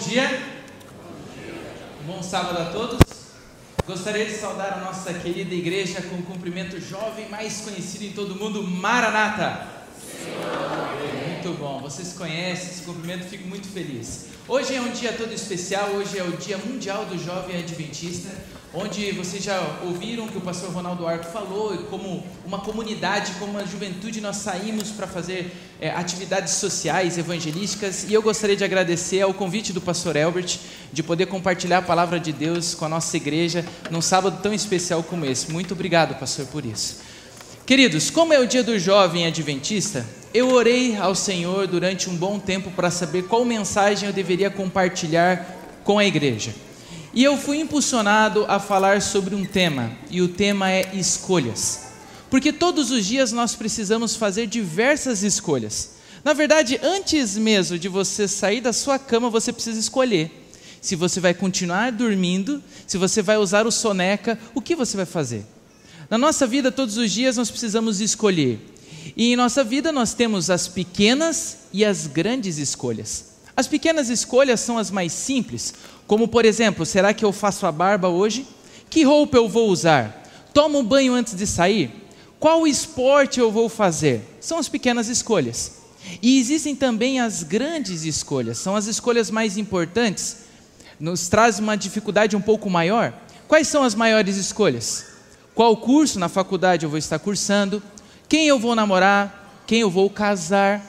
dia. Bom sábado a todos. Gostaria de saudar a nossa querida igreja com o cumprimento jovem mais conhecido em todo mundo, Maranata. Muito bom, vocês conhecem esse cumprimento, fico muito feliz. Hoje é um dia todo especial, hoje é o Dia Mundial do Jovem Adventista, onde vocês já ouviram que o pastor Ronaldo Arco falou, e como uma comunidade, como uma juventude, nós saímos para fazer atividades sociais, evangelísticas, e eu gostaria de agradecer ao convite do pastor Elbert, de poder compartilhar a palavra de Deus com a nossa igreja, num sábado tão especial como esse. Muito obrigado, pastor, por isso. Queridos, como é o Dia do Jovem Adventista, eu orei ao Senhor durante um bom tempo para saber qual mensagem eu deveria compartilhar com a igreja. E eu fui impulsionado a falar sobre um tema, e o tema é escolhas. Porque todos os dias nós precisamos fazer diversas escolhas. Na verdade, antes mesmo de você sair da sua cama, você precisa escolher. Se você vai continuar dormindo, se você vai usar o soneca, o que você vai fazer? Na nossa vida, todos os dias nós precisamos escolher. E em nossa vida nós temos as pequenas e as grandes escolhas. As pequenas escolhas são as mais simples, como por exemplo, será que eu faço a barba hoje? Que roupa eu vou usar? Tomo um banho antes de sair? Qual esporte eu vou fazer? São as pequenas escolhas. E existem também as grandes escolhas, são as escolhas mais importantes, nos traz uma dificuldade um pouco maior. Quais são as maiores escolhas? Qual curso na faculdade eu vou estar cursando? Quem eu vou namorar? Quem eu vou casar?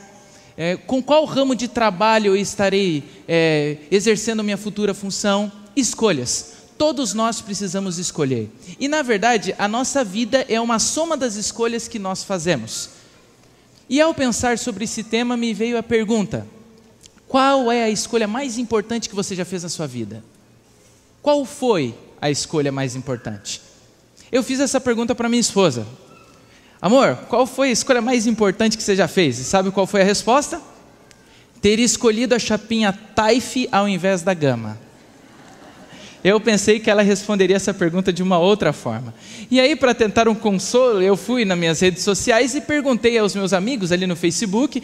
Com qual ramo de trabalho eu estarei exercendo minha futura função? Escolhas. Todos nós precisamos escolher. E na verdade, a nossa vida é uma soma das escolhas que nós fazemos. E ao pensar sobre esse tema, me veio a pergunta: qual é a escolha mais importante que você já fez na sua vida? Qual foi a escolha mais importante? Eu fiz essa pergunta para minha esposa. Amor, qual foi a escolha mais importante que você já fez? E sabe qual foi a resposta? Ter escolhido a chapinha Taif ao invés da Gama. Eu pensei que ela responderia essa pergunta de uma outra forma. E aí, para tentar um consolo, eu fui nas minhas redes sociais e perguntei aos meus amigos ali no Facebook,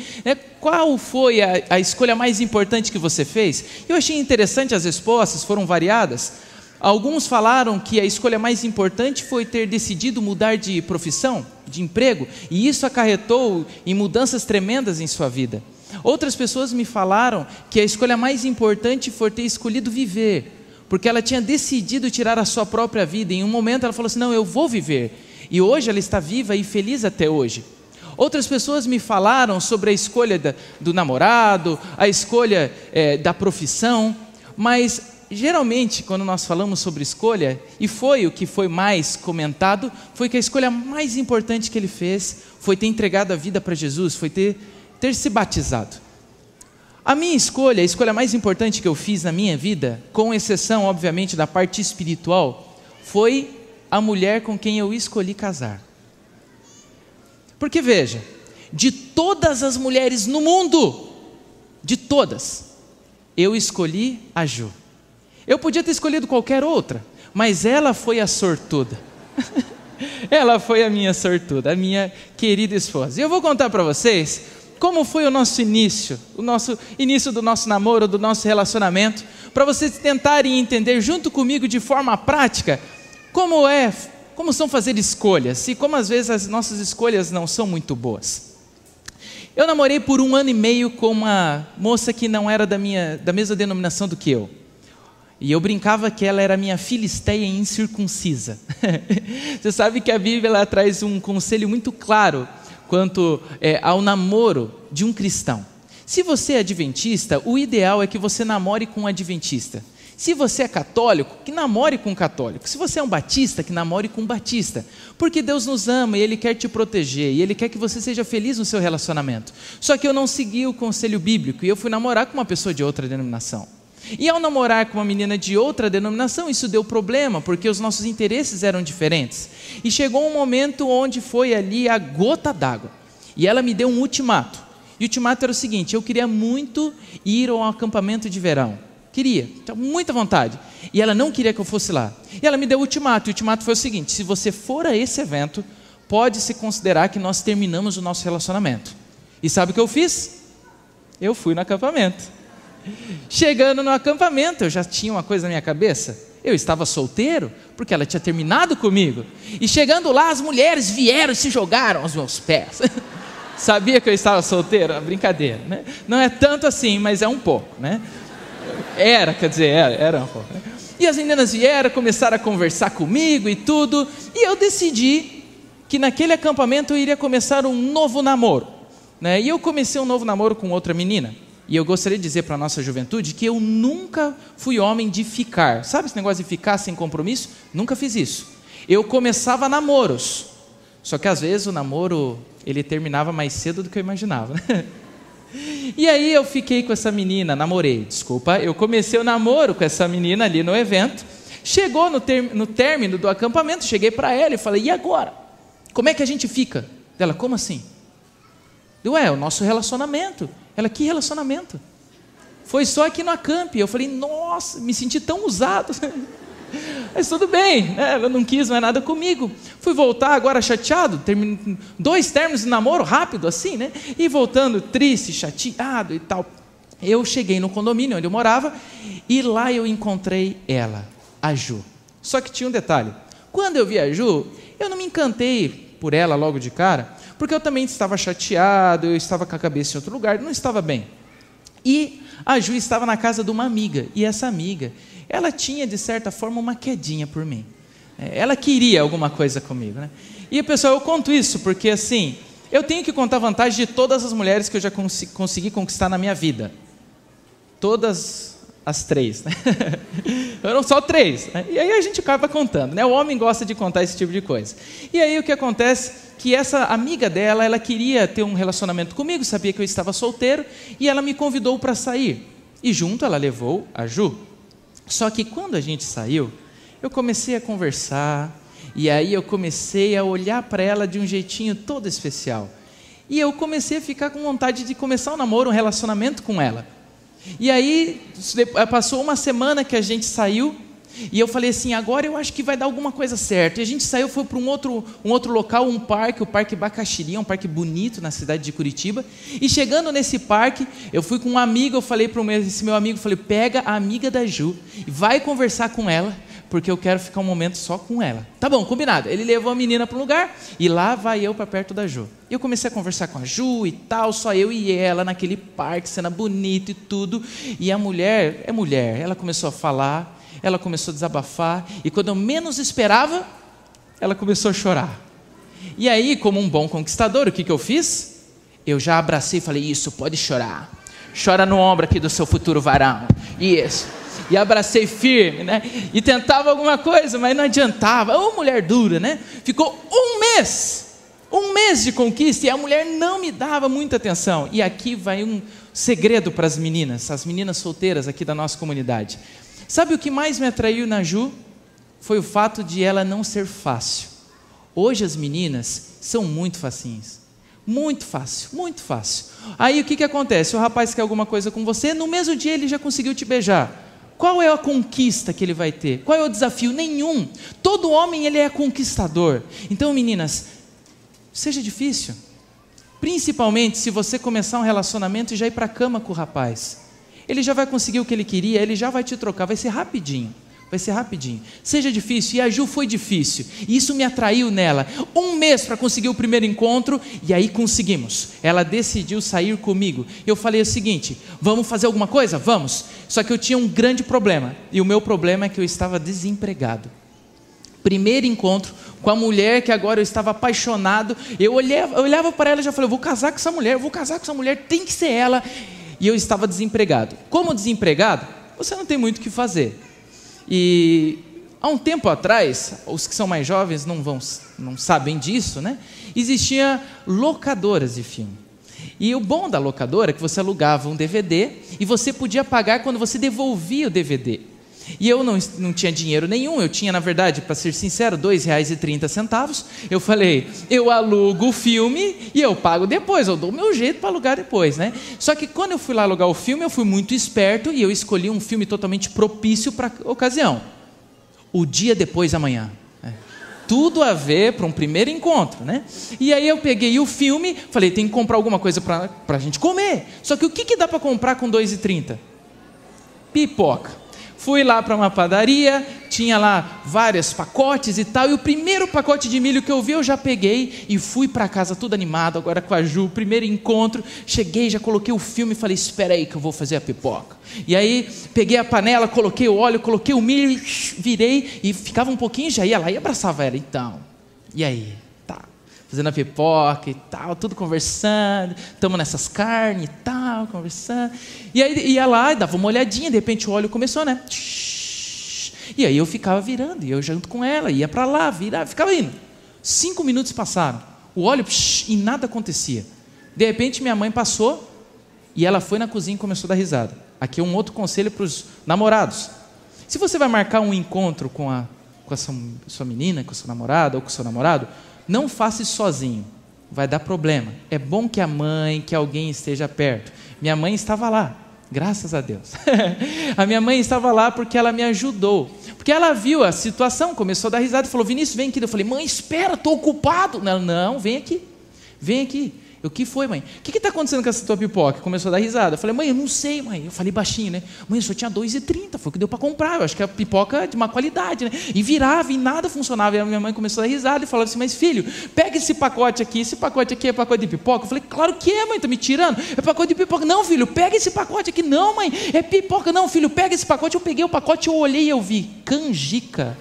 qual foi a escolha mais importante que você fez? Eu achei interessante, as respostas foram variadas. Alguns falaram que a escolha mais importante foi ter decidido mudar de profissão, de emprego, e isso acarretou em mudanças tremendas em sua vida. Outras pessoas me falaram que a escolha mais importante foi ter escolhido viver, porque ela tinha decidido tirar a sua própria vida. Em um momento ela falou assim: não, eu vou viver. E hoje ela está viva e feliz até hoje. Outras pessoas me falaram sobre a escolha do namorado, a escolha da profissão, mas geralmente, quando nós falamos sobre escolha, e foi o que foi mais comentado, foi que a escolha mais importante que ele fez foi ter entregado a vida para Jesus, foi ter se batizado. A minha escolha, a escolha mais importante que eu fiz na minha vida, com exceção, obviamente, da parte espiritual, foi a mulher com quem eu escolhi casar. Porque veja, de todas as mulheres no mundo, de todas, eu escolhi a Ju. Eu podia ter escolhido qualquer outra, mas ela foi a sortuda. Ela foi a minha sortuda, a minha querida esposa. E eu vou contar para vocês como foi o nosso início do nosso namoro, do nosso relacionamento, para vocês tentarem entender junto comigo de forma prática como são fazer escolhas e como às vezes as nossas escolhas não são muito boas. Eu namorei por 1 ano e meio com uma moça que não era da mesma denominação do que eu. E eu brincava que ela era minha filisteia incircuncisa. Você sabe que a Bíblia ela traz um conselho muito claro quanto ao namoro de um cristão. Se você é adventista, o ideal é que você namore com um adventista. Se você é católico, que namore com um católico. Se você é um batista, que namore com um batista. Porque Deus nos ama e Ele quer te proteger. E Ele quer que você seja feliz no seu relacionamento. Só que eu não segui o conselho bíblico e eu fui namorar com uma pessoa de outra denominação. E ao namorar com uma menina de outra denominação, isso deu problema, porque os nossos interesses eram diferentes. E chegou um momento onde foi ali a gota d'água. E ela me deu um ultimato. E o ultimato era o seguinte: eu queria muito ir ao acampamento de verão. Queria, tinha muita vontade. E ela não queria que eu fosse lá. E ela me deu o ultimato. E o ultimato foi o seguinte: se você for a esse evento, pode-se considerar que nós terminamos o nosso relacionamento. E sabe o que eu fiz? Eu fui no acampamento. Chegando no acampamento, eu já tinha uma coisa na minha cabeça. Eu estava solteiro, porque ela tinha terminado comigo. E chegando lá, as mulheres vieram e se jogaram aos meus pés. Sabia que eu estava solteiro? Brincadeira, né? Não é tanto assim, mas é um pouco, né? Era um pouco, né? E as meninas vieram, começaram a conversar comigo e tudo. E eu decidi que naquele acampamento eu iria começar um novo namoro, né? E eu comecei um novo namoro com outra menina. E eu gostaria de dizer para a nossa juventude que eu nunca fui homem de ficar. Sabe esse negócio de ficar sem compromisso? Nunca fiz isso. Eu começava namoros. Só que às vezes o namoro, ele terminava mais cedo do que eu imaginava. E aí eu fiquei com essa menina, eu comecei o namoro com essa menina ali no evento. Chegou no término do acampamento, cheguei para ela e falei, e agora? Como é que a gente fica? Ela, como assim? O nosso relacionamento. Ela, que relacionamento? Foi só aqui no acamp. Eu falei, nossa, me senti tão usado. Mas tudo bem, né? Ela não quis mais nada comigo. Fui voltar agora chateado, 2 términos de namoro rápido assim, né? E voltando triste, chateado e tal. Eu cheguei no condomínio onde eu morava e lá eu encontrei ela, a Ju. Só que tinha um detalhe. Quando eu vi a Ju, eu não me encantei por ela logo de cara, porque eu também estava chateado, eu estava com a cabeça em outro lugar, não estava bem. E a Ju estava na casa de uma amiga, e essa amiga, ela tinha de certa forma uma quedinha por mim. Ela queria alguma coisa comigo, né? E pessoal, eu conto isso porque assim, eu tenho que contar vantagem de todas as mulheres que eu já consegui conquistar na minha vida. Todas as 3, né? Eram só 3, né? E aí a gente acaba contando, né? O homem gosta de contar esse tipo de coisa. E aí o que acontece? Que essa amiga dela, ela queria ter um relacionamento comigo, sabia que eu estava solteiro, e ela me convidou para sair. E junto ela levou a Ju. Só que quando a gente saiu, eu comecei a conversar, e aí eu comecei a olhar para ela de um jeitinho todo especial. E eu comecei a ficar com vontade de começar um namoro, um relacionamento com ela. E aí, passou uma semana que a gente saiu, e eu falei assim, agora eu acho que vai dar alguma coisa certa. E a gente saiu, foi para um outro local, um parque, o Parque Bacaxiri, um parque bonito na cidade de Curitiba. E chegando nesse parque, eu fui com um amigo, eu falei para esse meu amigo, falei, pega a amiga da Ju, e vai conversar com ela, porque eu quero ficar um momento só com ela. Tá bom, combinado. Ele levou a menina para um lugar, e lá vai eu para perto da Ju. E eu comecei a conversar com a Ju e tal, só eu e ela naquele parque, cena bonita e tudo. E a mulher, ela começou a falar, ela começou a desabafar, e quando eu menos esperava, ela começou a chorar. E aí, como um bom conquistador, o que eu fiz? Eu já abracei e falei, isso, pode chorar. Chora no ombro aqui do seu futuro varão. Isso. E abracei firme, né? E tentava alguma coisa, mas não adiantava. Ô, mulher dura, né? Ficou um mês de conquista, e a mulher não me dava muita atenção. E aqui vai um segredo para as meninas solteiras aqui da nossa comunidade. Sabe o que mais me atraiu na Ju? Foi o fato de ela não ser fácil. Hoje as meninas são muito facinhas. Muito fácil, muito fácil. Aí o que acontece? O rapaz quer alguma coisa com você, no mesmo dia ele já conseguiu te beijar. Qual é a conquista que ele vai ter? Qual é o desafio? Nenhum. Todo homem, ele é conquistador. Então, meninas, seja difícil. Principalmente se você começar um relacionamento e já ir para a cama com o rapaz. Ele já vai conseguir o que ele queria, ele já vai te trocar, vai ser rapidinho. Seja difícil, e a Ju foi difícil, e isso me atraiu nela. Um mês para conseguir o primeiro encontro, e aí conseguimos. Ela decidiu sair comigo. Eu falei o seguinte, vamos fazer alguma coisa? Vamos. Só que eu tinha um grande problema, e o meu problema é que eu estava desempregado. Primeiro encontro com a mulher que agora eu estava apaixonado, eu olhava para ela e já falei, eu vou casar com essa mulher, tem que ser ela. E eu estava desempregado. Como desempregado, você não tem muito o que fazer. E há um tempo atrás, os que são mais jovens não sabem disso, né? Existiam locadoras de filme. E o bom da locadora é que você alugava um DVD e você podia pagar quando você devolvia o DVD. E eu não tinha dinheiro nenhum, eu tinha, na verdade, para ser sincero, R$2,30. Eu falei, eu alugo o filme e eu pago depois, eu dou o meu jeito para alugar depois, né? Só que quando eu fui lá alugar o filme, eu fui muito esperto e eu escolhi um filme totalmente propício para a ocasião. O Dia Depois da Manhã. Tudo a ver para um primeiro encontro, né? E aí eu peguei o filme, falei, tem que comprar alguma coisa para a gente comer. Só que o que dá para comprar com R$2,30? pipoca. Fui lá para uma padaria, tinha lá vários pacotes e tal, e o primeiro pacote de milho que eu vi, eu já peguei e fui para casa todo animado, agora com a Ju, primeiro encontro, cheguei, já coloquei o filme e falei, espera aí que eu vou fazer a pipoca. E aí, peguei a panela, coloquei o óleo, coloquei o milho, virei, e ficava um pouquinho, já ia lá e abraçava ela, então, e aí? Fazendo a pipoca e tal, tudo conversando, estamos nessas carnes e tal, conversando. E aí ia lá e dava uma olhadinha, de repente o óleo começou, né? E aí eu ficava virando, e eu junto com ela, ia para lá, virava, ficava indo. 5 minutos passaram, o óleo e nada acontecia. De repente minha mãe passou e ela foi na cozinha e começou a dar risada. Aqui é um outro conselho para os namorados. Se você vai marcar um encontro com a sua menina, com a sua namorada ou com o seu namorado, não faça isso sozinho, vai dar problema. É bom que a mãe, que alguém esteja perto. Minha mãe estava lá, graças a Deus. A minha mãe estava lá porque ela me ajudou. Porque ela viu a situação, começou a dar risada e falou, Vinícius, vem aqui. Eu falei, mãe, espera, estou ocupado. Não, vem aqui, vem aqui. O que foi, mãe? O que está acontecendo com essa tua pipoca? Começou a dar risada. Eu falei, mãe, eu não sei, mãe. Eu falei baixinho, né? Mãe, só tinha R$2,30, foi o que deu para comprar. Eu acho que a pipoca é de uma qualidade, né? E virava e nada funcionava. E a minha mãe começou a dar risada e falou assim, mas filho, pega esse pacote aqui é pacote de pipoca? Eu falei, claro que é, mãe, tá me tirando? É pacote de pipoca. Não, filho, pega esse pacote aqui. Não, mãe, é pipoca. Não, filho, pega esse pacote. Eu peguei o pacote, eu olhei e eu vi canjica.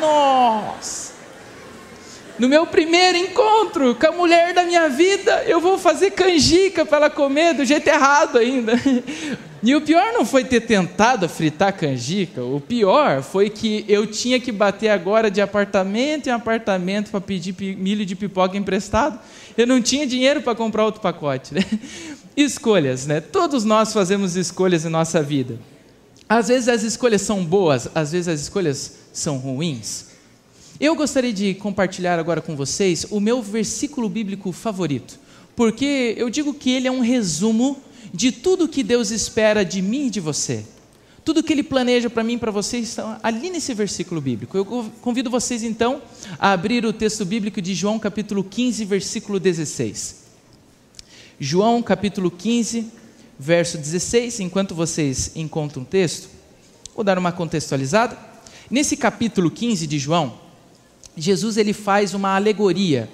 Nossa! No meu primeiro encontro com a mulher da minha vida, eu vou fazer canjica para ela comer do jeito errado ainda. E o pior não foi ter tentado fritar canjica, o pior foi que eu tinha que bater agora de apartamento em apartamento para pedir milho de pipoca emprestado. Eu não tinha dinheiro para comprar outro pacote, né? Escolhas, né? Todos nós fazemos escolhas em nossa vida. Às vezes as escolhas são boas, às vezes as escolhas são ruins. Eu gostaria de compartilhar agora com vocês o meu versículo bíblico favorito, porque eu digo que ele é um resumo de tudo que Deus espera de mim e de você. Tudo que Ele planeja para mim e para vocês está ali nesse versículo bíblico. Eu convido vocês então a abrir o texto bíblico de João capítulo 15, versículo 16. João capítulo 15, verso 16, enquanto vocês encontram o texto, vou dar uma contextualizada. Nesse capítulo 15 de João, Jesus ele faz uma alegoria,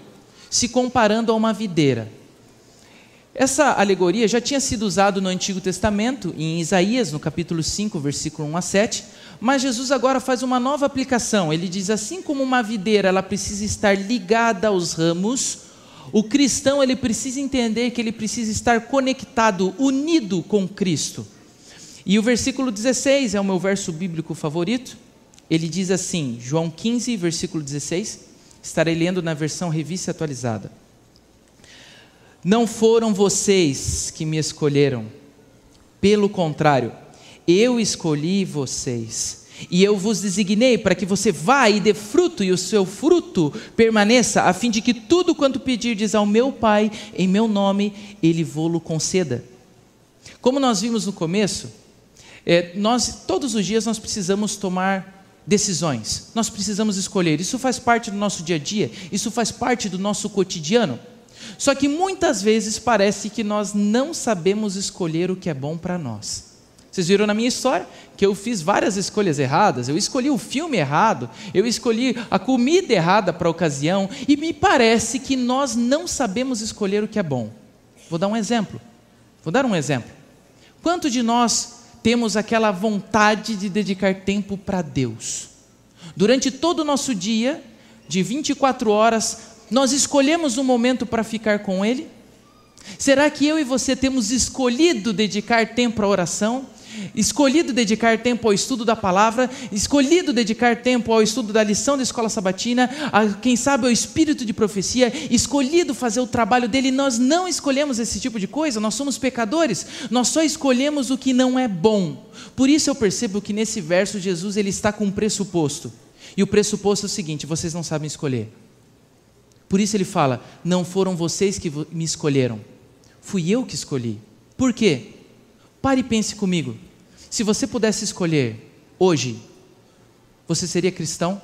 se comparando a uma videira. Essa alegoria já tinha sido usada no Antigo Testamento, em Isaías, no capítulo 5, versículo 1 a 7, mas Jesus agora faz uma nova aplicação. Ele diz, assim como uma videira ela precisa estar ligada aos ramos, o cristão ele precisa entender que ele precisa estar conectado, unido com Cristo. E o versículo 16 é o meu verso bíblico favorito. Ele diz assim, João 15, versículo 16, estarei lendo na versão revista atualizada. Não foram vocês que me escolheram, pelo contrário, eu escolhi vocês, e eu vos designei para que você vá e dê fruto, e o seu fruto permaneça, a fim de que tudo quanto pedirdes ao meu Pai, em meu nome, Ele vô-lo conceda. Como nós vimos no começo, todos os dias nós precisamos tomar decisões, nós precisamos escolher, isso faz parte do nosso dia a dia, isso faz parte do nosso cotidiano, só que muitas vezes parece que nós não sabemos escolher o que é bom para nós. Vocês viram na minha história que eu fiz várias escolhas erradas, eu escolhi o filme errado, eu escolhi a comida errada para a ocasião, e me parece que nós não sabemos escolher o que é bom. Vou dar um exemplo, quanto de nós temos aquela vontade de dedicar tempo para Deus? Durante todo o nosso dia, de 24 horas, nós escolhemos um momento para ficar com Ele? Será que eu e você temos escolhido dedicar tempo à oração? Escolhido dedicar tempo ao estudo da palavra? Escolhido dedicar tempo ao estudo da lição da escola sabatina? Quem sabe ao espírito de profecia? Escolhido fazer o trabalho dele? Nós não escolhemos esse tipo de coisa, nós somos pecadores, nós só escolhemos o que não é bom. Por isso eu percebo que nesse verso Jesus ele está com um pressuposto, e o pressuposto é o seguinte: vocês não sabem escolher. Por isso ele fala, não foram vocês que me escolheram, fui eu que escolhi. Por quê? Pare e pense comigo, se você pudesse escolher hoje, você seria cristão?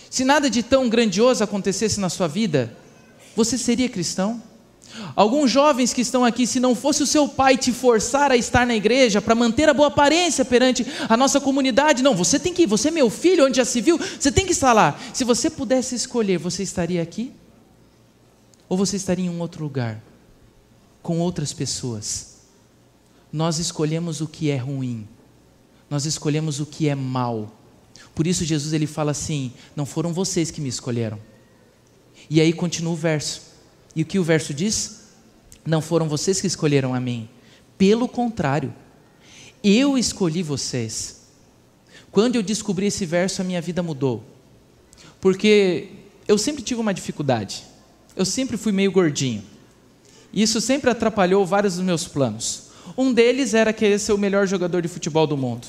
Se nada de tão grandioso acontecesse na sua vida, você seria cristão? Alguns jovens que estão aqui, se não fosse o seu pai te forçar a estar na igreja, para manter a boa aparência perante a nossa comunidade, não, você tem que ir, você é meu filho, onde já se viu, você tem que estar lá. Se você pudesse escolher, você estaria aqui? Ou você estaria em um outro lugar, com outras pessoas? Nós escolhemos o que é ruim, nós escolhemos o que é mal. Por isso Jesus ele fala assim, não foram vocês que me escolheram. E aí continua o verso. E o que o verso diz? Não foram vocês que escolheram a mim. Pelo contrário, eu escolhi vocês. Quando eu descobri esse verso, a minha vida mudou. Porque eu sempre tive uma dificuldade. Eu sempre fui meio gordinho. E isso sempre atrapalhou vários dos meus planos. Um deles era querer ser o melhor jogador de futebol do mundo.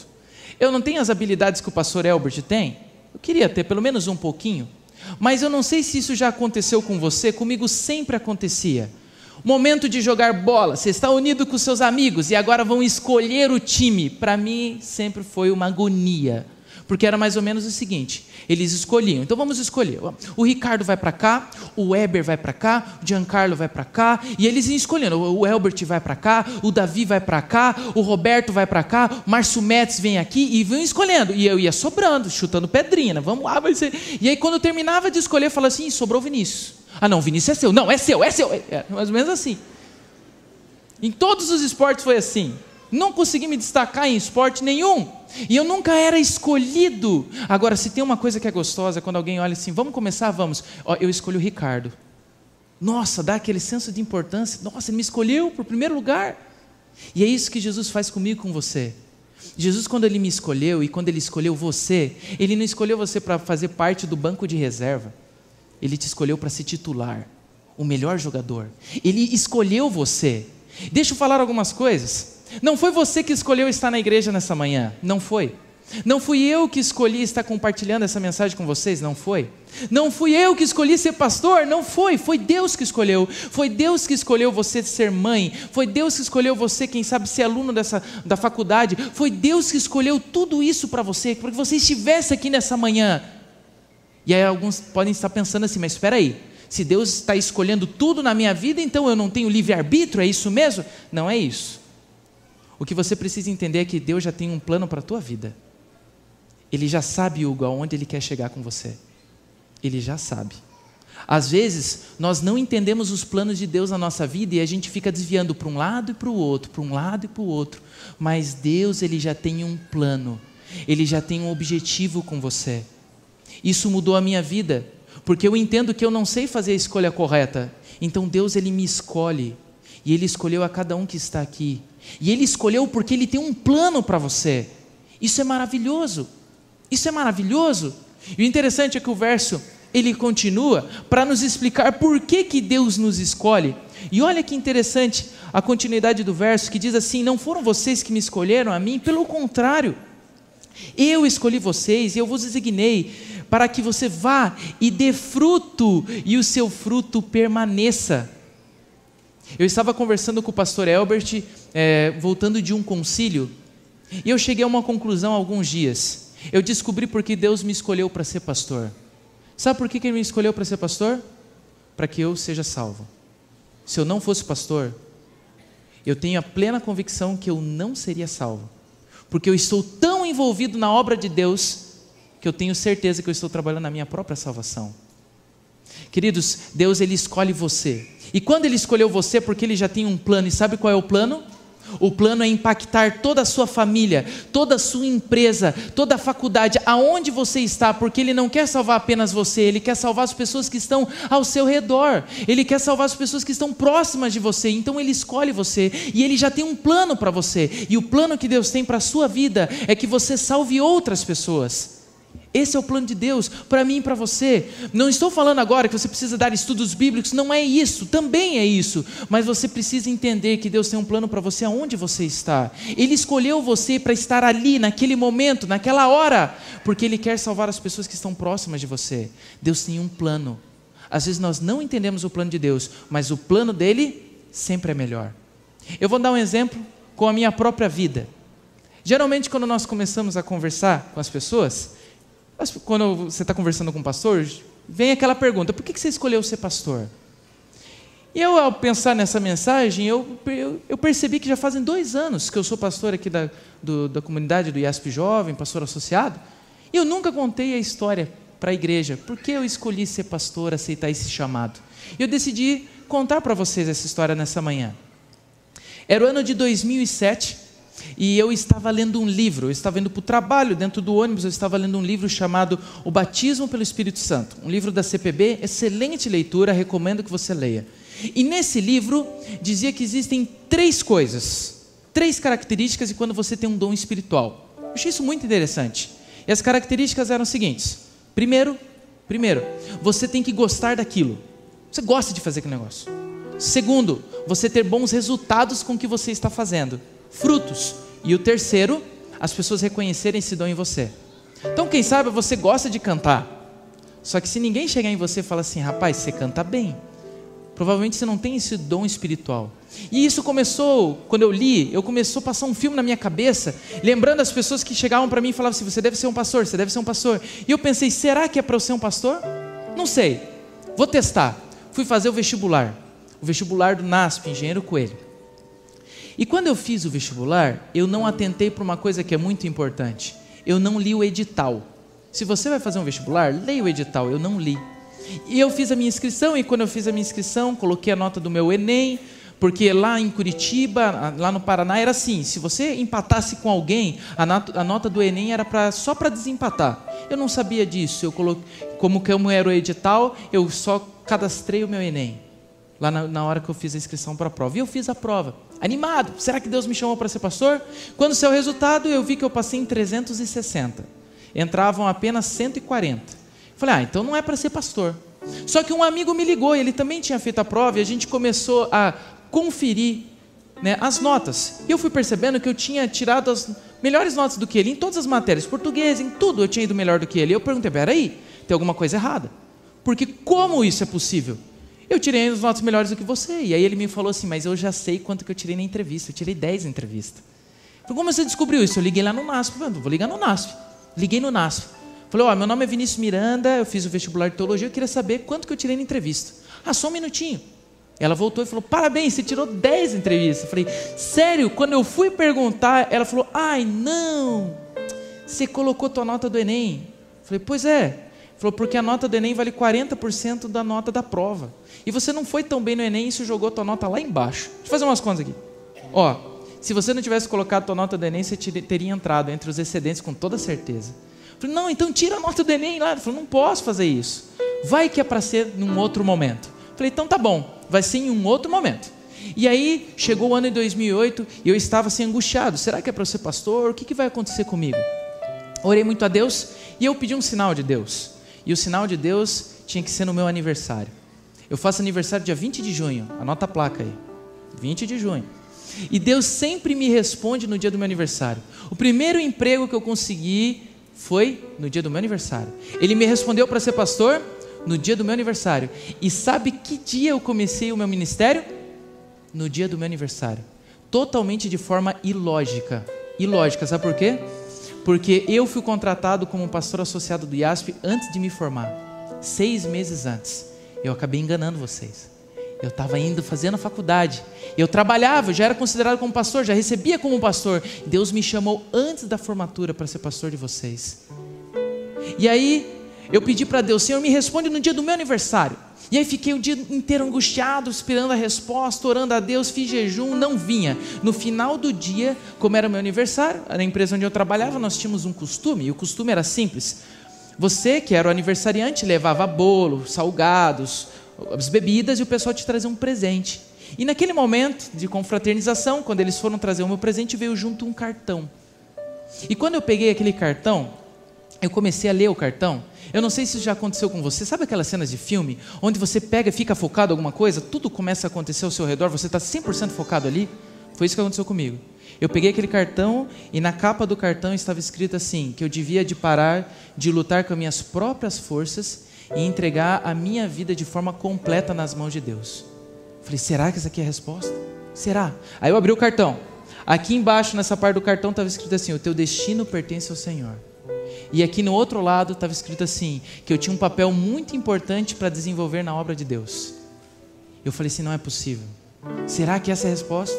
Eu não tenho as habilidades que o pastor Elbert tem. Eu queria ter pelo menos um pouquinho. Mas eu não sei se isso já aconteceu com você, comigo sempre acontecia. Momento de jogar bola, você está unido com seus amigos e agora vão escolher o time. Para mim sempre foi uma agonia, porque era mais ou menos o seguinte, eles escolhiam, então vamos escolher, o Ricardo vai para cá, o Weber vai para cá, o Giancarlo vai para cá, e eles iam escolhendo, o Elbert vai para cá, o Davi vai para cá, o Roberto vai para cá, o Márcio Metz vem aqui, e iam escolhendo, e eu ia sobrando, chutando pedrinha, né? Vamos lá, vai ser. E aí quando eu terminava de escolher, eu falava assim, sobrou o Vinícius. Ah não, Vinícius é seu, não, é seu, é mais ou menos assim. Em todos os esportes foi assim, não consegui me destacar em esporte nenhum, e eu nunca era escolhido. Agora, se tem uma coisa que é gostosa, quando alguém olha assim, vamos começar, vamos. Ó, eu escolhi o Ricardo. Nossa, dá aquele senso de importância. Nossa, ele me escolheu para o primeiro lugar. E é isso que Jesus faz comigo, com você. Jesus, quando ele me escolheu e quando ele escolheu você, ele não escolheu você para fazer parte do banco de reserva. Ele te escolheu para ser titular, o melhor jogador. Ele escolheu você. Deixa eu falar algumas coisas. Não foi você que escolheu estar na igreja nessa manhã, não foi. Não fui eu que escolhi estar compartilhando essa mensagem com vocês, não foi. Não fui eu que escolhi ser pastor, não foi. Foi Deus que escolheu. Foi Deus que escolheu você ser mãe. Foi Deus que escolheu você, quem sabe, ser aluno da faculdade. Foi Deus que escolheu tudo isso para você, para que você estivesse aqui nessa manhã. E aí alguns podem estar pensando assim, mas espera aí, se Deus está escolhendo tudo na minha vida, então eu não tenho livre-arbítrio, é isso mesmo? Não é isso. O que você precisa entender é que Deus já tem um plano para a tua vida. Ele já sabe, Hugo, aonde Ele quer chegar com você. Ele já sabe. Às vezes, nós não entendemos os planos de Deus na nossa vida e a gente fica desviando para um lado e para o outro, para um lado e para o outro. Mas Deus, Ele já tem um plano. Ele já tem um objetivo com você. Isso mudou a minha vida, porque eu entendo que eu não sei fazer a escolha correta. Então Deus, Ele me escolhe. E Ele escolheu a cada um que está aqui. E Ele escolheu porque Ele tem um plano para você. Isso é maravilhoso. Isso é maravilhoso. E o interessante é que o verso, ele continua para nos explicar por que Deus nos escolhe. E olha que interessante a continuidade do verso, que diz assim, não foram vocês que me escolheram a mim, pelo contrário, eu escolhi vocês e eu vos designei para que você vá e dê fruto e o seu fruto permaneça. Eu estava conversando com o pastor Elbert, voltando de um concílio, e eu cheguei a uma conclusão há alguns dias. Eu descobri porque Deus me escolheu para ser pastor. Sabe por que Ele me escolheu para ser pastor? Para que eu seja salvo. Se eu não fosse pastor, eu tenho a plena convicção que eu não seria salvo. Porque eu estou tão envolvido na obra de Deus, que eu tenho certeza que eu estou trabalhando na minha própria salvação. Queridos, Deus, Ele escolhe você. E quando Ele escolheu você, porque Ele já tem um plano, e sabe qual é o plano? O plano é impactar toda a sua família, toda a sua empresa, toda a faculdade, aonde você está, porque Ele não quer salvar apenas você, Ele quer salvar as pessoas que estão ao seu redor, Ele quer salvar as pessoas que estão próximas de você, então Ele escolhe você, e Ele já tem um plano para você, e o plano que Deus tem para a sua vida, é que você salve outras pessoas. Esse é o plano de Deus, para mim e para você. Não estou falando agora que você precisa dar estudos bíblicos, não é isso, também é isso, mas você precisa entender que Deus tem um plano para você aonde você está. Ele escolheu você para estar ali, naquele momento, naquela hora, porque Ele quer salvar as pessoas que estão próximas de você. Deus tem um plano. Às vezes nós não entendemos o plano de Deus, mas o plano dEle sempre é melhor. Eu vou dar um exemplo com a minha própria vida. Geralmente quando nós começamos a conversar com as pessoas, quando você está conversando com um pastor, vem aquela pergunta, por que você escolheu ser pastor? E eu, ao pensar nessa mensagem, eu percebi que já fazem 2 anos que eu sou pastor aqui da comunidade do IASP Jovem, pastor associado, e eu nunca contei a história para a igreja. Por que eu escolhi ser pastor, aceitar esse chamado? Eu decidi contar para vocês essa história nessa manhã. Era o ano de 2007 e eu estava lendo um livro, eu estava indo para o trabalho, dentro do ônibus eu estava lendo um livro chamado O Batismo pelo Espírito Santo, um livro da CPB, excelente leitura, recomendo que você leia. E nesse livro dizia que existem 3 coisas, 3 características de quando você tem um dom espiritual. Eu achei isso muito interessante. E as características eram as seguintes. Primeiro, você tem que gostar daquilo. Você gosta de fazer aquele negócio. Segundo, você ter bons resultados com o que você está fazendo. Frutos. E o terceiro, as pessoas reconhecerem esse dom em você. Então, quem sabe você gosta de cantar. Só que se ninguém chegar em você e falar assim, rapaz, você canta bem, provavelmente você não tem esse dom espiritual. E isso começou, quando eu li, começou a passar um filme na minha cabeça, lembrando as pessoas que chegavam para mim e falavam assim, você deve ser um pastor, você deve ser um pastor. E eu pensei, será que é para eu ser um pastor? Não sei, vou testar. Fui fazer o vestibular do NASP, Engenheiro Coelho. E quando eu fiz o vestibular, eu não atentei para uma coisa que é muito importante. Eu não li o edital. Se você vai fazer um vestibular, leia o edital, eu não li. E eu fiz a minha inscrição, e quando eu fiz a minha inscrição, coloquei a nota do meu Enem, porque lá em Curitiba, lá no Paraná, era assim, se você empatasse com alguém, a nota do Enem era só para desempatar. Eu não sabia disso, eu coloquei, como era o edital, eu só cadastrei o meu Enem, lá na hora que eu fiz a inscrição para a prova. E eu fiz a prova, animado, será que Deus me chamou para ser pastor? Quando saiu o resultado, eu vi que eu passei em 360, entravam apenas 140. Falei, então não é para ser pastor. Só que um amigo me ligou, ele também tinha feito a prova, e a gente começou a conferir, né, as notas. E eu fui percebendo que eu tinha tirado as melhores notas do que ele, em todas as matérias, português, em tudo eu tinha ido melhor do que ele. E eu perguntei, peraí, tem alguma coisa errada? Porque como isso é possível? Eu tirei as notas melhores do que você. E aí ele me falou assim, mas eu já sei quanto que eu tirei na entrevista, eu tirei 10 na entrevista. Eu falei, como você descobriu isso? Eu liguei lá no NASP, vou ligar no NASP. Liguei no NASP. Falei, meu nome é Vinícius Miranda, eu fiz o vestibular de teologia, eu queria saber quanto que eu tirei na entrevista. Só um minutinho. Ela voltou e falou, parabéns, você tirou 10 entrevistas. Eu falei, sério? Quando eu fui perguntar, ela falou, não, você colocou tua nota do Enem. Eu falei, pois é. Falou, porque a nota do Enem vale 40% da nota da prova. E você não foi tão bem no Enem, isso jogou tua nota lá embaixo. Deixa eu fazer umas contas aqui. Se você não tivesse colocado tua nota do Enem, você teria entrado entre os excedentes com toda certeza. Falei, não, então tira a nota do Enem lá. Ele falou, não posso fazer isso. Vai que é para ser num outro momento. Falei, então tá bom, vai ser em um outro momento. E aí, chegou o ano de 2008 e eu estava assim angustiado. Será que é para eu ser pastor? O que vai acontecer comigo? Orei muito a Deus e eu pedi um sinal de Deus. E o sinal de Deus tinha que ser no meu aniversário. Eu faço aniversário dia 20 de junho. Anota a placa aí. 20 de junho. E Deus sempre me responde no dia do meu aniversário. O primeiro emprego que eu consegui foi no dia do meu aniversário. Ele me respondeu para ser pastor no dia do meu aniversário. E sabe que dia eu comecei o meu ministério? No dia do meu aniversário. Totalmente de forma ilógica. Ilógica, sabe por quê? Porque eu fui contratado como pastor associado do IASP antes de me formar. 6 meses antes. Eu acabei enganando vocês. Eu estava indo fazendo a faculdade. Eu trabalhava, eu já era considerado como pastor, já recebia como pastor. Deus me chamou antes da formatura para ser pastor de vocês. E aí, eu pedi para Deus, Senhor, me responde no dia do meu aniversário. E aí fiquei o dia inteiro angustiado, esperando a resposta, orando a Deus, fiz jejum, não vinha. No final do dia, como era meu aniversário, na empresa onde eu trabalhava, nós tínhamos um costume, e o costume era simples. Você, que era o aniversariante, levava bolo, salgados, as bebidas, e o pessoal te trazia um presente. E naquele momento de confraternização, quando eles foram trazer o meu presente, veio junto um cartão. E quando eu peguei aquele cartão, eu comecei a ler o cartão. Eu não sei se isso já aconteceu com você. Sabe aquelas cenas de filme, onde você pega e fica focado em alguma coisa, tudo começa a acontecer ao seu redor, você está 100% focado ali? Foi isso que aconteceu comigo. Eu peguei aquele cartão e na capa do cartão estava escrito assim, que eu devia de parar de lutar com as minhas próprias forças e entregar a minha vida de forma completa nas mãos de Deus. Falei, será que essa aqui é a resposta? Será? Aí eu abri o cartão. Aqui embaixo, nessa parte do cartão, estava escrito assim, o teu destino pertence ao Senhor. E aqui no outro lado estava escrito assim, que eu tinha um papel muito importante para desenvolver na obra de Deus. Eu falei assim, não é possível. Será que essa é a resposta?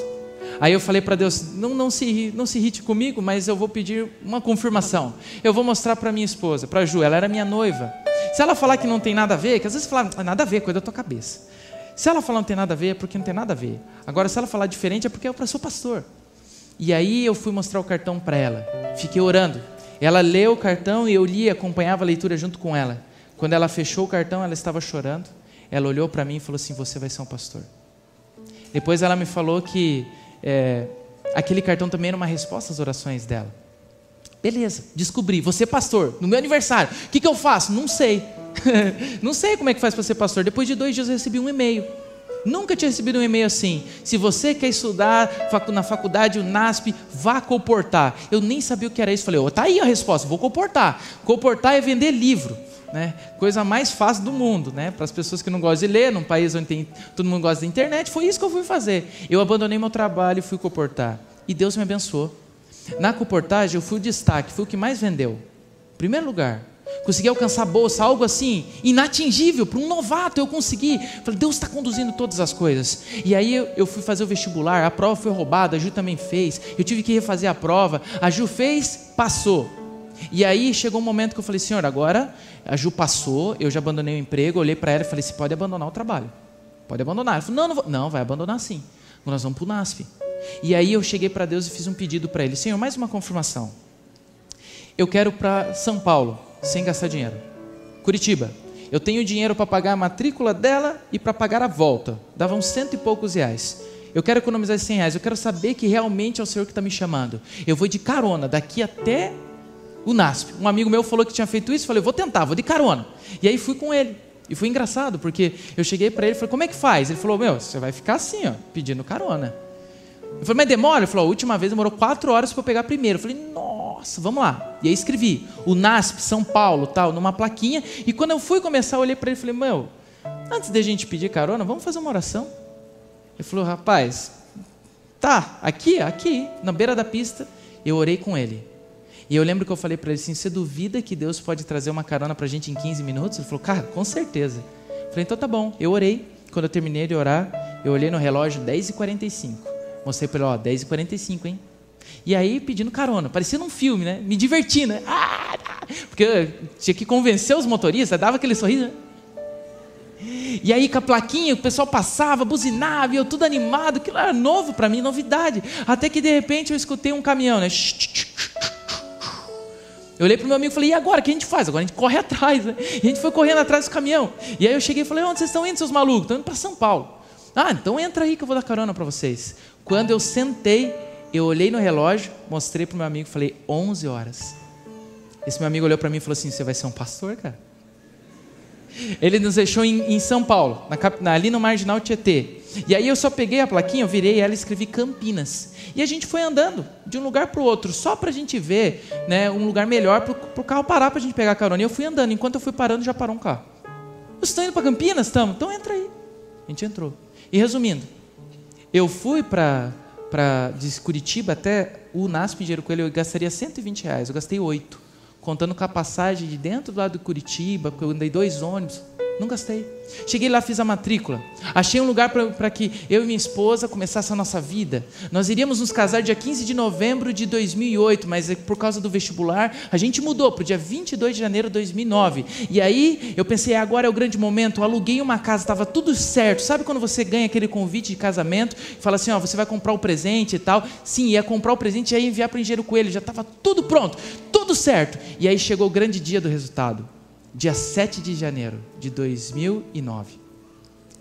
Aí eu falei para Deus, não se irrite comigo, mas eu vou pedir uma confirmação. Eu vou mostrar para minha esposa, para a Ju, ela era minha noiva. Se ela falar que não tem nada a ver, que às vezes fala, nada a ver, coisa da tua cabeça. Se ela falar não tem nada a ver, é porque não tem nada a ver. Agora, se ela falar diferente, é porque eu sou pastor. E aí eu fui mostrar o cartão para ela. Fiquei orando. Ela leu o cartão e eu li, acompanhava a leitura junto com ela. Quando ela fechou o cartão, ela estava chorando. Ela olhou para mim e falou assim, você vai ser um pastor. Depois ela me falou que aquele cartão também era uma resposta às orações dela. Beleza, descobri, você é pastor, no meu aniversário, o que eu faço? Não sei. Não sei como é que faz para ser pastor. Depois de 2 dias eu recebi um e-mail. Nunca tinha recebido um e-mail assim. Se você quer estudar na faculdade, o NASP, vá comportar. Eu nem sabia o que era isso. Falei, tá aí a resposta, vou comportar. Comportar é vender livro, né? Coisa mais fácil do mundo, né? Para as pessoas que não gostam de ler, num país onde todo mundo gosta da internet, foi isso que eu fui fazer. Eu abandonei meu trabalho e fui comportar. E Deus me abençoou. Na comportagem eu fui o destaque, fui o que mais vendeu. Primeiro lugar. Consegui alcançar a bolsa, algo assim, inatingível, para um novato eu consegui. Falei, Deus está conduzindo todas as coisas. E aí eu fui fazer o vestibular, a prova foi roubada, a Ju também fez. Eu tive que refazer a prova, a Ju fez, passou. E aí chegou um momento que eu falei, Senhor, agora a Ju passou, eu já abandonei o emprego, olhei para ela e falei, você pode abandonar o trabalho. Pode abandonar. Ela falou, não vou. Não, vai abandonar sim. Nós vamos para o NASP. E aí eu cheguei para Deus e fiz um pedido para Ele, Senhor, mais uma confirmação. Eu quero para São Paulo, sem gastar dinheiro. Curitiba, eu tenho dinheiro para pagar a matrícula dela e para pagar a volta. Dava uns 100 e poucos reais. Eu quero economizar esses 100 reais. Eu quero saber que realmente é o Senhor que está me chamando. Eu vou de carona daqui até o NASP. Um amigo meu falou que tinha feito isso. Eu falei, vou tentar, vou de carona. E aí fui com ele. E foi engraçado, porque eu cheguei para ele e falei, como é que faz? Ele falou, você vai ficar assim, ó, pedindo carona. Eu falei, mas demora? Ele falou, a última vez demorou 4 horas para eu pegar primeiro. Eu falei, nossa, vamos lá. E aí escrevi, o NASP, São Paulo, tal, numa plaquinha. E quando eu fui começar, eu olhei para ele e falei, antes de a gente pedir carona, vamos fazer uma oração? Ele falou, rapaz, tá, aqui, na beira da pista. Eu orei com ele. E eu lembro que eu falei para ele assim, você duvida que Deus pode trazer uma carona para a gente em 15 minutos? Ele falou, cara, com certeza. Eu falei, então tá bom. Eu orei. Quando eu terminei de orar, eu olhei no relógio 10h45. Mostrei para ele, 10h45, hein? E aí, pedindo carona, parecia num filme, né? Me divertindo, né? Porque eu tinha que convencer os motoristas, dava aquele sorriso, né? E aí, com a plaquinha, o pessoal passava, buzinava, e eu tudo animado, aquilo era novo para mim, novidade. Até que, de repente, eu escutei um caminhão, né? Eu olhei para o meu amigo e falei, e agora, o que a gente faz? Agora a gente corre atrás, né? E a gente foi correndo atrás do caminhão. E aí eu cheguei e falei, onde vocês estão indo, seus malucos? Estão indo para São Paulo. Então entra aí que eu vou dar carona para vocês. Quando eu sentei, eu olhei no relógio, mostrei para o meu amigo e falei, 11 horas. Esse meu amigo olhou para mim e falou assim, você vai ser um pastor, cara? Ele nos deixou em São Paulo, ali no Marginal Tietê. E aí eu só peguei a plaquinha, eu virei ela e escrevi Campinas. E a gente foi andando de um lugar para o outro, só para a gente ver, né, um lugar melhor para o carro parar para a gente pegar a carona. E eu fui andando, enquanto eu fui parando, já parou um carro. Vocês estão indo para Campinas? Estamos. Então entra aí. A gente entrou. E resumindo, eu fui de Curitiba até o NASP em Engenheiro Coelho, eu gastaria 120 reais, eu gastei 8, contando com a passagem de dentro do lado de Curitiba, porque eu andei 2 ônibus, não gastei. Cheguei lá, fiz a matrícula, achei um lugar para que eu e minha esposa começasse a nossa vida. Nós iríamos nos casar dia 15 de novembro de 2008, mas por causa do vestibular, a gente mudou para o dia 22 de janeiro de 2009. E aí eu pensei, agora é o grande momento. Eu aluguei uma casa, estava tudo certo. Sabe quando você ganha aquele convite de casamento e fala assim, você vai comprar o presente e tal? Sim, ia comprar o presente e ia enviar para o Engenheiro Coelho, já estava tudo pronto, tudo certo. E aí chegou o grande dia do resultado. Dia 7 de janeiro de 2009.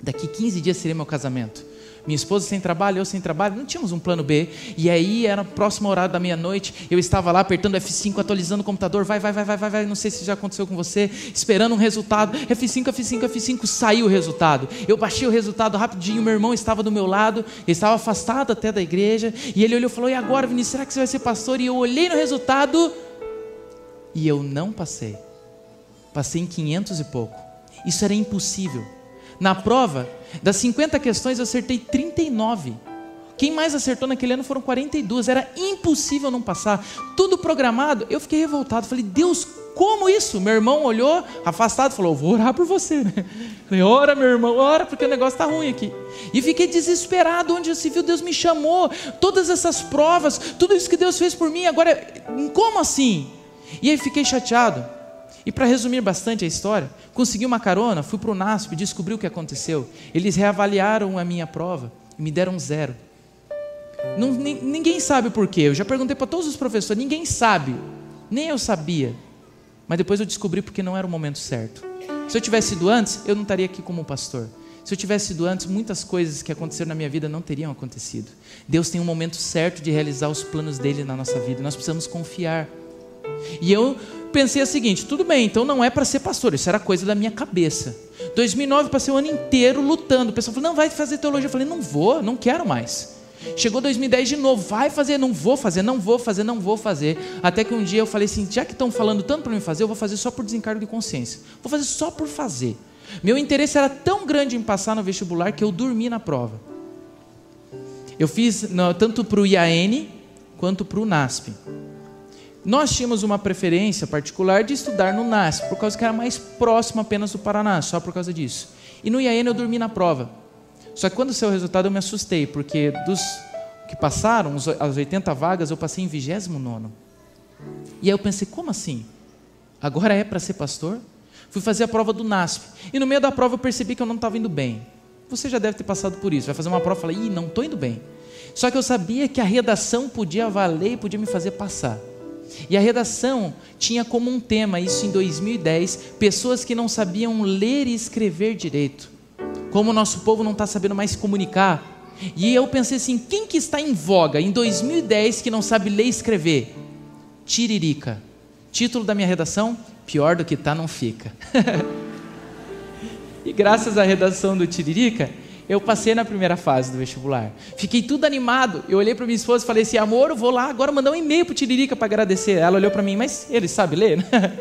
Daqui 15 dias seria meu casamento. Minha esposa sem trabalho, eu sem trabalho, não tínhamos um plano B. E aí era o próximo horário da meia-noite, eu estava lá apertando F5, atualizando o computador, vai, não sei se já aconteceu com você, esperando um resultado, F5, saiu o resultado. Eu baixei o resultado rapidinho, meu irmão estava do meu lado, ele estava afastado até da igreja, e ele olhou e falou, e agora, Vinícius, será que você vai ser pastor? E eu olhei no resultado, e eu não passei. Passei em 500 e pouco. Isso era impossível. Na prova, das 50 questões eu acertei 39. Quem mais acertou naquele ano foram 42. Era impossível não passar. Tudo programado. Eu fiquei revoltado. Falei, Deus, como isso? Meu irmão olhou, afastado, falou, vou orar por você, né? Falei, ora meu irmão, ora, porque o negócio está ruim aqui. E fiquei desesperado, onde se viu, Deus me chamou, todas essas provas, tudo isso que Deus fez por mim, agora, como assim? E aí fiquei chateado. E para resumir bastante a história, consegui uma carona, fui para o NASP, descobri o que aconteceu. Eles reavaliaram a minha prova e me deram 0. Ninguém sabe por quê. Eu já perguntei para todos os professores, ninguém sabe, nem eu sabia. Mas depois eu descobri porque não era o momento certo. Se eu tivesse ido antes, eu não estaria aqui como pastor. Se eu tivesse ido antes, muitas coisas que aconteceram na minha vida não teriam acontecido. Deus tem um momento certo de realizar os planos dele na nossa vida. Nós precisamos confiar. E eu pensei o seguinte, tudo bem, então não é para ser pastor, isso era coisa da minha cabeça. 2009 passei o ano inteiro lutando. O pessoal falou, não, vai fazer teologia. Eu falei, não vou, não quero mais. Chegou 2010 de novo, vai fazer, não vou fazer, não vou fazer, não vou fazer. Até que um dia eu falei assim, já que estão falando tanto para mim fazer, eu vou fazer só por desencargo de consciência. Vou fazer só por fazer. Meu interesse era tão grande em passar no vestibular que eu dormi na prova. Eu fiz tanto para o IAN quanto para o NASP. Nós tínhamos uma preferência particular de estudar no NASP, por causa que era mais próximo apenas do Paraná, só por causa disso. E no IAN eu dormi na prova. Só que quando saiu o resultado eu me assustei, porque dos que passaram, as 80 vagas, eu passei em 29º. E aí eu pensei, como assim? Agora é para ser pastor? Fui fazer a prova do NASP. E no meio da prova eu percebi que eu não estava indo bem. Você já deve ter passado por isso. Vai fazer uma prova e fala, não estou indo bem. Só que eu sabia que a redação podia valer e podia me fazer passar. E a redação tinha como um tema, isso em 2010, pessoas que não sabiam ler e escrever direito. Como o nosso povo não está sabendo mais se comunicar. E eu pensei assim, quem que está em voga em 2010 que não sabe ler e escrever? Tiririca. Título da minha redação, pior do que tá não fica. E graças à redação do Tiririca, eu passei na primeira fase do vestibular. Fiquei tudo animado. Eu olhei para minha esposa e falei assim, amor, eu vou lá agora mandar um e-mail para o Tiririca para agradecer. Ela olhou para mim, mas ele sabe ler, né?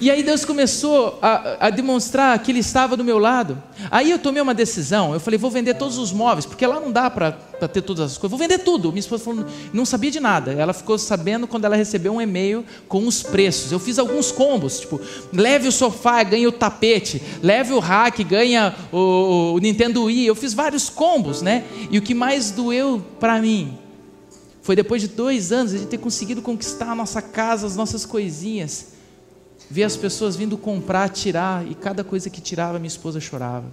E aí Deus começou a demonstrar que Ele estava do meu lado. Aí eu tomei uma decisão, eu falei, vou vender todos os móveis, porque lá não dá para ter todas as coisas, vou vender tudo. Minha esposa falou, não sabia de nada, ela ficou sabendo quando ela recebeu um e-mail com os preços. Eu fiz alguns combos, tipo, leve o sofá, ganha o tapete, leve o rack, ganha o Nintendo Wii. Eu fiz vários combos, né? E o que mais doeu para mim foi depois de 2 anos a gente ter conseguido conquistar a nossa casa, as nossas coisinhas, ver as pessoas vindo comprar, tirar, e cada coisa que tirava, minha esposa chorava.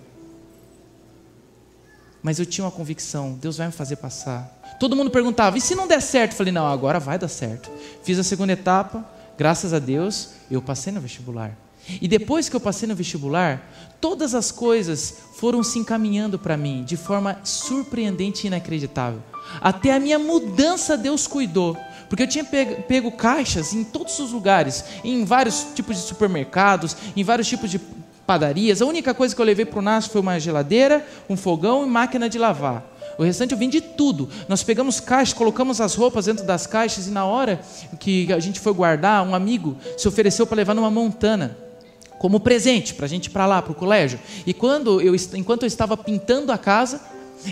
Mas eu tinha uma convicção, Deus vai me fazer passar. Todo mundo perguntava, e se não der certo? Eu falei, não, agora vai dar certo. Fiz a segunda etapa, graças a Deus, eu passei no vestibular. E depois que eu passei no vestibular, todas as coisas foram se encaminhando para mim, de forma surpreendente e inacreditável. Até a minha mudança Deus cuidou. Porque eu tinha pego caixas em todos os lugares, em vários tipos de supermercados, em vários tipos de padarias. A única coisa que eu levei para o NASP foi uma geladeira, um fogão e máquina de lavar. O restante eu vendi tudo. Nós pegamos caixas, colocamos as roupas dentro das caixas e na hora que a gente foi guardar, um amigo se ofereceu para levar numa Montana como presente para a gente ir para lá, para o colégio. E enquanto eu estava pintando a casa,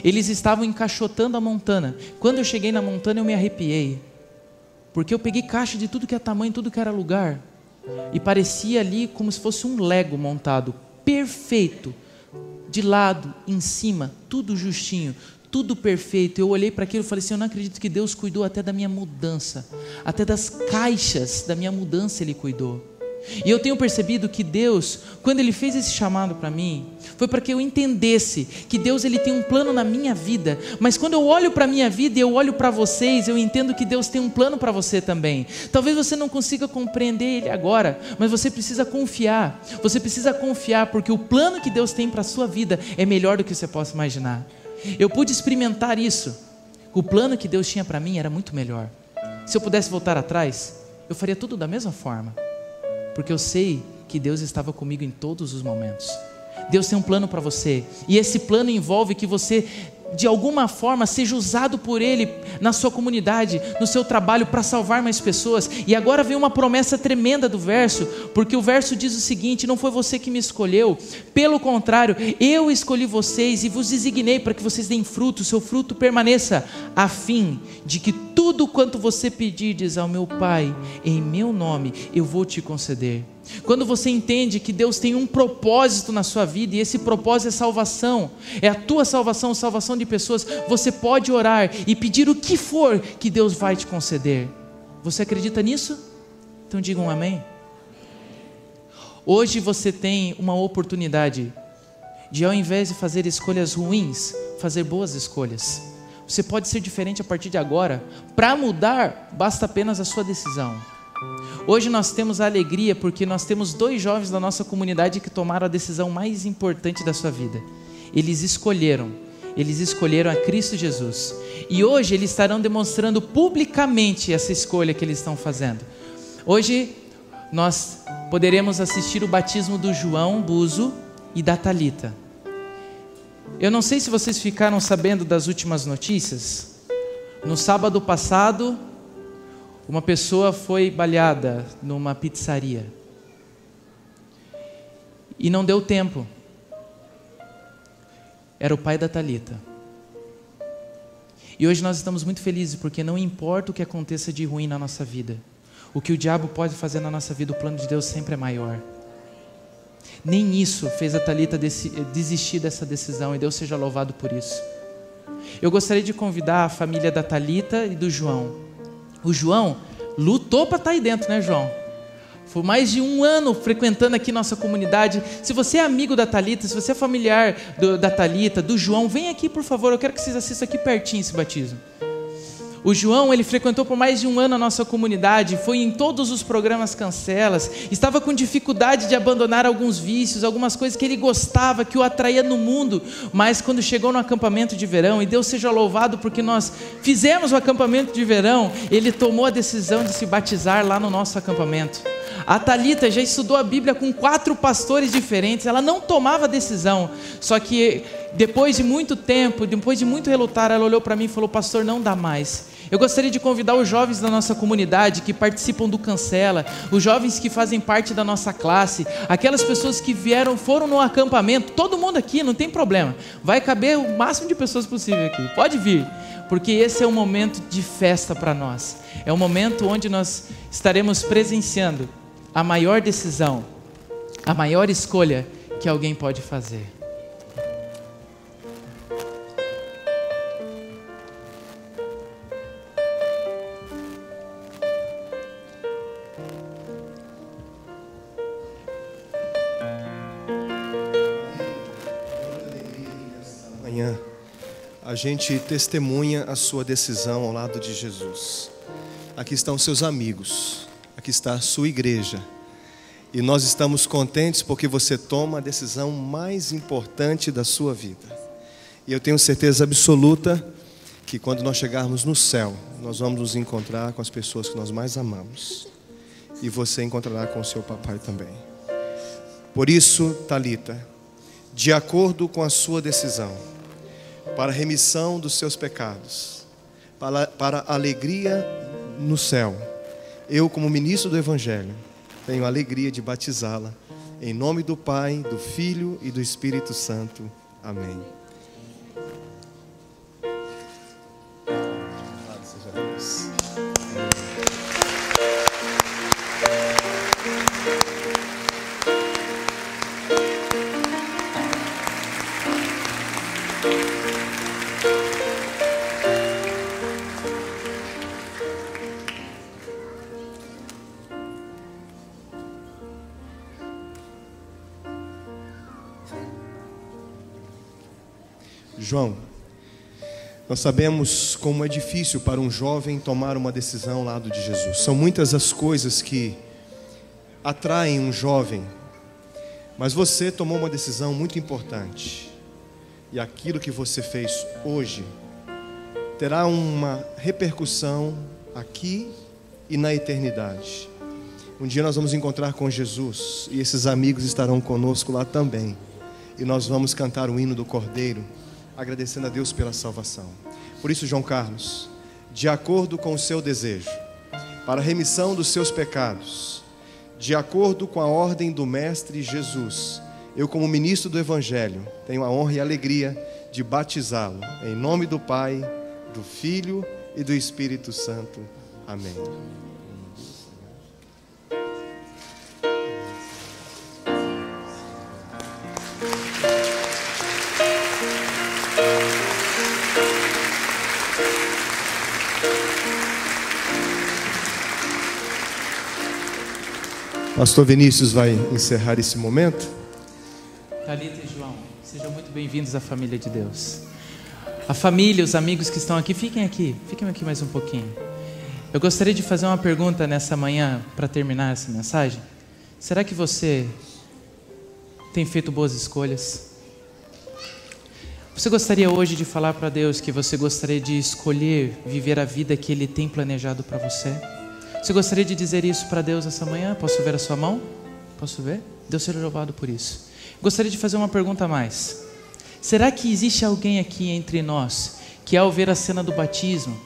eles estavam encaixotando a Montana. Quando eu cheguei na Montana eu me arrepiei. Porque eu peguei caixa de tudo que é tamanho, tudo que era lugar. E parecia ali como se fosse um Lego montado, perfeito. De lado, em cima, tudo justinho, tudo perfeito. Eu olhei para aquilo e falei assim, eu não acredito que Deus cuidou até da minha mudança. Até das caixas da minha mudança Ele cuidou. E eu tenho percebido que Deus, quando Ele fez esse chamado para mim, foi para que eu entendesse que Deus Ele tem um plano na minha vida. Mas quando eu olho para a minha vida e eu olho para vocês, eu entendo que Deus tem um plano para você também. Talvez você não consiga compreender Ele agora, mas você precisa confiar. Você precisa confiar, porque o plano que Deus tem para a sua vida é melhor do que você possa imaginar. Eu pude experimentar isso. O plano que Deus tinha para mim era muito melhor. Se eu pudesse voltar atrás, eu faria tudo da mesma forma. Porque eu sei que Deus estava comigo em todos os momentos. Deus tem um plano para você. E esse plano envolve que você, de alguma forma, seja usado por Ele na sua comunidade, no seu trabalho, para salvar mais pessoas. E agora vem uma promessa tremenda do verso, porque o verso diz o seguinte: não foi você que me escolheu, pelo contrário, eu escolhi vocês e vos designei para que vocês deem fruto, o seu fruto permaneça, a fim de que tudo quanto você pedirdes ao meu Pai, em meu nome, eu vou te conceder. Quando você entende que Deus tem um propósito na sua vida, e esse propósito é salvação, é a tua salvação, salvação de pessoas, você pode orar e pedir o que for que Deus vai te conceder. Você acredita nisso? Então diga um amém. Hoje você tem uma oportunidade de, ao invés de fazer escolhas ruins, fazer boas escolhas. Você pode ser diferente a partir de agora. Para mudar, basta apenas a sua decisão. Hoje nós temos a alegria porque nós temos 2 jovens da nossa comunidade que tomaram a decisão mais importante da sua vida. Eles escolheram a Cristo Jesus. E hoje eles estarão demonstrando publicamente essa escolha que eles estão fazendo. Hoje nós poderemos assistir o batismo do João Buzo e da Thalita. Eu não sei se vocês ficaram sabendo das últimas notícias. No sábado passado, uma pessoa foi baleada numa pizzaria. E não deu tempo. Era o pai da Thalita. E hoje nós estamos muito felizes porque não importa o que aconteça de ruim na nossa vida, o que o diabo pode fazer na nossa vida, o plano de Deus sempre é maior. Nem isso fez a Thalita desistir dessa decisão, e Deus seja louvado por isso. Eu gostaria de convidar a família da Thalita e do João. O João lutou para estar aí dentro, né, João? Foi mais de 1 ano frequentando aqui nossa comunidade. Se você é amigo da Thalita, se você é familiar da Thalita, do João, vem aqui por favor, eu quero que vocês assistam aqui pertinho esse batismo. O João, ele frequentou por mais de 1 ano a nossa comunidade, foi em todos os programas Cancelas, estava com dificuldade de abandonar alguns vícios, algumas coisas que ele gostava, que o atraía no mundo, mas quando chegou no acampamento de verão, e Deus seja louvado porque nós fizemos o acampamento de verão, ele tomou a decisão de se batizar lá no nosso acampamento. A Thalita já estudou a Bíblia com 4 pastores diferentes, ela não tomava decisão, só que depois de muito tempo, depois de muito relutar, ela olhou para mim e falou: pastor, não dá mais. Eu gostaria de convidar os jovens da nossa comunidade que participam do Cancela, os jovens que fazem parte da nossa classe, aquelas pessoas que foram no acampamento, todo mundo aqui, não tem problema, vai caber o máximo de pessoas possível aqui, pode vir, porque esse é um momento de festa para nós, é um momento onde nós estaremos presenciando a maior decisão, a maior escolha que alguém pode fazer. Amanhã a gente testemunha a sua decisão ao lado de Jesus. Aqui estão seus amigos, aqui está a sua igreja, e nós estamos contentes porque você toma a decisão mais importante da sua vida. E eu tenho certeza absoluta que quando nós chegarmos no céu, nós vamos nos encontrar com as pessoas que nós mais amamos, e você encontrará com o seu papai também. Por isso, Thalita, de acordo com a sua decisão, para a remissão dos seus pecados, para a alegria no céu, eu, como ministro do Evangelho, tenho a alegria de batizá-la em nome do Pai, do Filho e do Espírito Santo. Amém. Louvado seja Deus. João, nós sabemos como é difícil para um jovem tomar uma decisão ao lado de Jesus. São muitas as coisas que atraem um jovem, mas você tomou uma decisão muito importante. E aquilo que você fez hoje terá uma repercussão aqui e na eternidade. Um dia nós vamos encontrar com Jesus e esses amigos estarão conosco lá também. E nós vamos cantar o hino do Cordeiro, agradecendo a Deus pela salvação. Por isso, João Carlos, de acordo com o seu desejo, para a remissão dos seus pecados, de acordo com a ordem do Mestre Jesus, eu, como ministro do Evangelho, tenho a honra e a alegria de batizá-lo, em nome do Pai, do Filho e do Espírito Santo. Amém. Pastor Vinícius vai encerrar esse momento. Thalita e João, sejam muito bem-vindos à família de Deus. A família, os amigos que estão aqui, fiquem aqui mais um pouquinho. Eu gostaria de fazer uma pergunta nessa manhã para terminar essa mensagem. Será que você tem feito boas escolhas? Você gostaria hoje de falar para Deus que você gostaria de escolher viver a vida que Ele tem planejado para você? Você gostaria de dizer isso para Deus essa manhã? Posso ver a sua mão? Posso ver? Deus seja louvado por isso. Gostaria de fazer uma pergunta a mais. Será que existe alguém aqui entre nós que, ao ver a cena do batismo,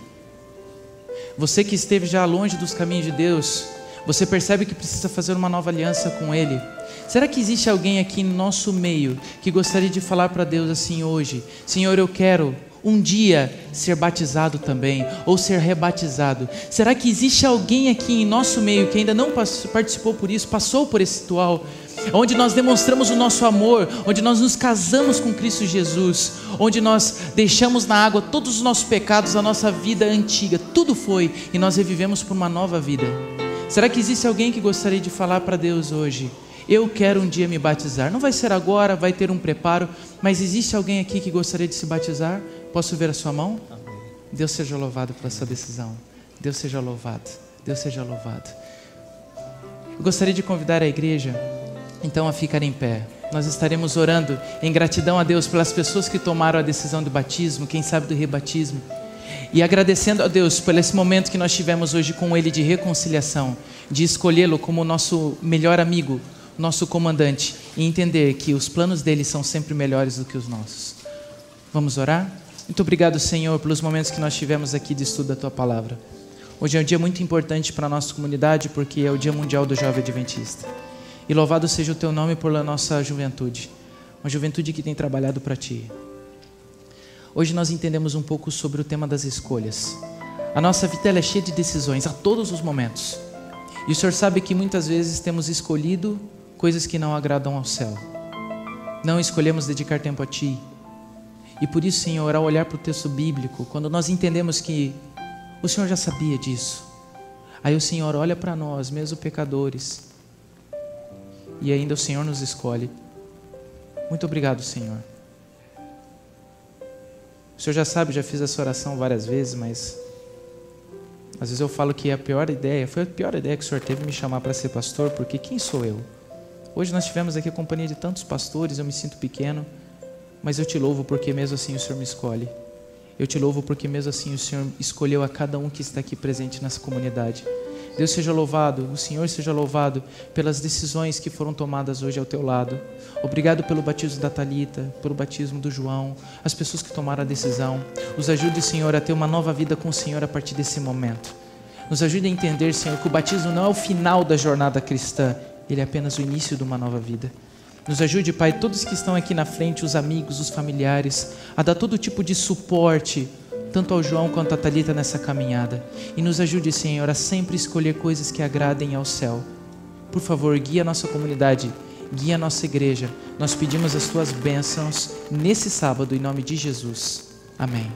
você que esteve já longe dos caminhos de Deus, você percebe que precisa fazer uma nova aliança com Ele? Será que existe alguém aqui no nosso meio que gostaria de falar para Deus assim hoje: Senhor, eu quero um dia ser batizado também, ou ser rebatizado? Será que existe alguém aqui em nosso meio que ainda não participou por isso, passou por esse ritual, onde nós demonstramos o nosso amor, onde nós nos casamos com Cristo Jesus, onde nós deixamos na água todos os nossos pecados, a nossa vida antiga, tudo foi, e nós revivemos por uma nova vida? Será que existe alguém que gostaria de falar para Deus hoje: eu quero um dia me batizar? Não vai ser agora, vai ter um preparo, mas existe alguém aqui que gostaria de se batizar? Posso ver a sua mão? Amém. Deus seja louvado pela sua decisão. Deus seja louvado. Deus seja louvado. Eu gostaria de convidar a igreja, então, a ficar em pé. Nós estaremos orando em gratidão a Deus pelas pessoas que tomaram a decisão do batismo, quem sabe do rebatismo, e agradecendo a Deus por esse momento que nós tivemos hoje com Ele de reconciliação, de escolhê-lo como o nosso melhor amigo, nosso comandante, e entender que os planos dele são sempre melhores do que os nossos. Vamos orar? Muito obrigado, Senhor, pelos momentos que nós tivemos aqui de estudo da Tua Palavra. Hoje é um dia muito importante para a nossa comunidade, porque é o Dia Mundial do Jovem Adventista. E louvado seja o Teu nome por nossa juventude, uma juventude que tem trabalhado para Ti. Hoje nós entendemos um pouco sobre o tema das escolhas. A nossa vida ela é cheia de decisões a todos os momentos. E o Senhor sabe que muitas vezes temos escolhido coisas que não agradam ao céu. Não escolhemos dedicar tempo a Ti. E por isso, Senhor, ao olhar para o texto bíblico, quando nós entendemos que o Senhor já sabia disso, aí o Senhor olha para nós, mesmo pecadores, e ainda o Senhor nos escolhe. Muito obrigado, Senhor. O Senhor já sabe, já fiz essa oração várias vezes, mas às vezes eu falo que foi a pior ideia que o Senhor teve me chamar para ser pastor, porque quem sou eu? Hoje nós tivemos aqui a companhia de tantos pastores, eu me sinto pequeno, mas eu te louvo porque mesmo assim o Senhor me escolhe. Eu te louvo porque mesmo assim o Senhor escolheu a cada um que está aqui presente nessa comunidade. Deus seja louvado, o Senhor seja louvado pelas decisões que foram tomadas hoje ao teu lado. Obrigado pelo batismo da Thalita, pelo batismo do João, as pessoas que tomaram a decisão. Nos ajude, Senhor, a ter uma nova vida com o Senhor a partir desse momento. Nos ajude a entender, Senhor, que o batismo não é o final da jornada cristã, ele é apenas o início de uma nova vida. Nos ajude, Pai, todos que estão aqui na frente, os amigos, os familiares, a dar todo tipo de suporte, tanto ao João quanto à Thalita nessa caminhada. E nos ajude, Senhor, a sempre escolher coisas que agradem ao céu. Por favor, guia a nossa comunidade, guia a nossa igreja. Nós pedimos as Tuas bênçãos nesse sábado, em nome de Jesus. Amém.